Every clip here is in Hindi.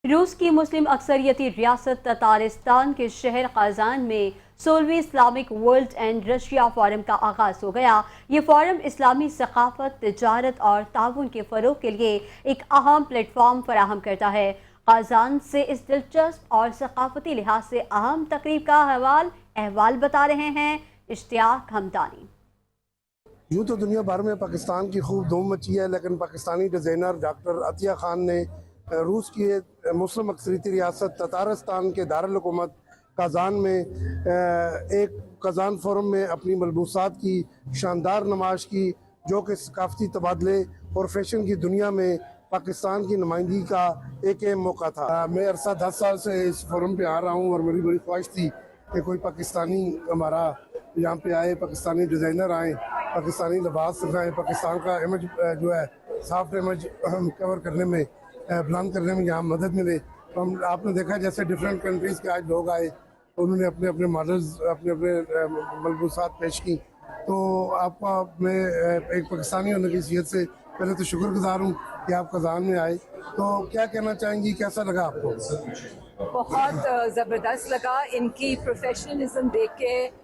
रूस की मुस्लिम अक्सरियती रियासत ततारिस्तान के शहर काजान में 16वीं Islamic world and Russia forum का आगाज हो गया। ये फोरम इस्लामी सकाफत, तिजारत और ताउन के फ़रोग के लिए एक अहम प्लेटफॉर्म फराहम करता है। काजान से इस दिलचस्प और सकाफती लिहाज से अहम तकरीब का अहवाल बता रहे हैं इश्तियाक हमदानी। यूँ तो दुनिया भर में पाकिस्तान की खूब धूम मची है, लेकिन पाकिस्तानी डिज़ाइनर डॉक्टर अतिया खान ने रूस की मुस्लिम अक्सरियती रियासत ततारिस्तान के दारुल हुकूमत काजान में एक काजान फोरम में अपनी मलबूसात की शानदार नुमाइश की, जो कि सकाफती तबादले और फैशन की दुनिया में पाकिस्तान की नुमाइंदगी का एक अहम मौका था। मैं अरसा 10 साल से इस फोरम पे आ रहा हूँ और मेरी बड़ी ख्वाहिश थी कि कोई पाकिस्तानी हमारा यहाँ पे आए, पाकिस्तानी डिज़ाइनर आए, पाकिस्तानी लिबास सिखाएँ, पाकिस्तान का इमेज जो है सॉफ्ट इमेज कवर करने में, बुलंद करने में यहाँ मदद मिले। तो हम आपने देखा जैसे डिफरेंट कंट्रीज़ के आज लोग आए, उन्होंने अपने अपने मॉडल्स, अपने अपने मलबूसात पेश की। तो आपका मैं एक पाकिस्तानी होने की हैसियत से पहले तो शुक्रगुजार हूँ कि आप काजान में आए। तो क्या कहना चाहेंगी, कैसा लगा आपको? बहुत ज़बरदस्त लगा। इनकी प्रोफेशनलिज्म देख के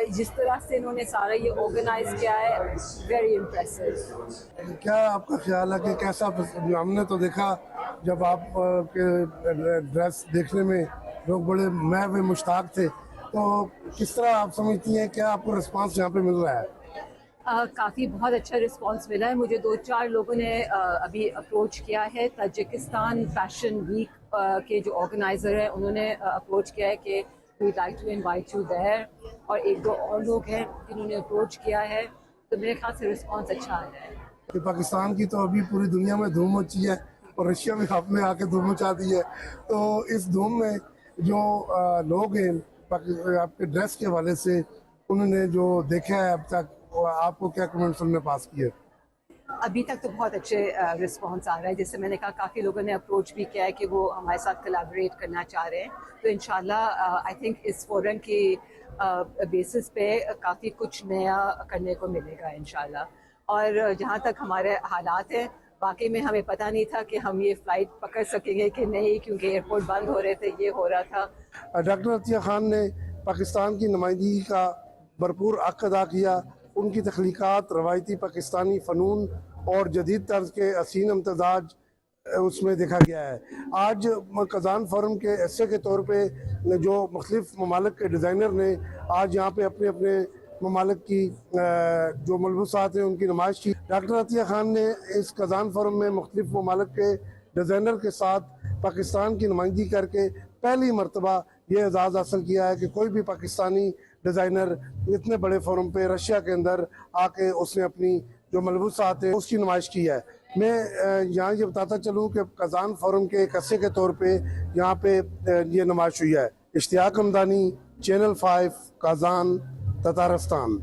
जिस तरह से इन्होंने सारा ये ऑर्गेनाइज किया है, वेरी इम्प्रेसिव। क्या आपका ख्याल है कि कैसा, हमने तो देखा जब आप के ड्रेस देखने में लोग बड़े मैं मुश्ताक थे, तो किस तरह आप समझती हैं, क्या आपको रिस्पांस यहाँ पे मिल रहा है? काफ़ी बहुत अच्छा रिस्पांस मिला है। मुझे 2-4 लोगों ने अभी अप्रोच किया है। ताजिकिस्तान फैशन वीक के जो ऑर्गेनाइज़र हैं उन्होंने अप्रोच किया है कि we like to invite you there, और 1-2 और लोग हैं जिन्होंने अप्रोच किया है। तो मेरे ख्याल से रिस्पांस अच्छा आ रहा है। कि पाकिस्तान की तो अभी पूरी दुनिया में धूम मची है और रशिया में आपने आके धूम मचा दी है। तो इस धूम में जो लोग हैं आपके ड्रेस के हवाले से, उन्होंने जो देखा है अब तक, आपको क्या कमेंट्स उन्होंने पास किए? अभी तक तो बहुत अच्छे रिस्पांस आ रहा है। जैसे मैंने कहा, काफ़ी लोगों ने अप्रोच भी किया है कि वो हमारे साथ कोलैबोरेट करना चाह रहे हैं। तो इंशाल्लाह आई थिंक इस फोरम की बेसिस पे काफ़ी कुछ नया करने को मिलेगा इंशाल्लाह। और जहाँ तक हमारे हालात हैं, वाकई में हमें पता नहीं था कि हम ये फ़्लाइट पकड़ सकेंगे कि नहीं, क्योंकि एयरपोर्ट बंद हो रहे थे, ये हो रहा था। डॉक्टर अतिया खान ने पाकिस्तान की नुमाइंदगी का भरपूर हक अदा किया। उनकी तख्लीक़ात रवायती पाकिस्तानी फ़नून और जदीद तर्ज के हसीन इम्तज़ाज उसमें देखा गया है। आज काजान फोरम के हिस्से के तौर पे जो मुख्तलिफ ममालिक के डिज़ाइनर ने आज यहाँ पे अपने अपने ममालिक की जो मलबूसात हैं उनकी नुमाइश की। डॉक्टर अतिया खान ने इस काजान फोरम में मुख्तलिफ ममालिक के डिज़ाइनर के साथ पाकिस्तान की नुमाइंदगी करके पहली मरतबा ये एजाज़ हासिल किया है कि कोई भी पाकिस्तानी डिज़ाइनर इतने बड़े फोरम पे रशिया के अंदर आके उसने अपनी जो मलबूसात है उसकी नुमाइश की है। मैं यहाँ ये बताता चलूँ कि काजान फोरम के एक हिस्से के तौर पे यहाँ पे ये नुमाइश हुई है। Ishtiyaq Hamdani, channel 5, Kazan, Tatarstan.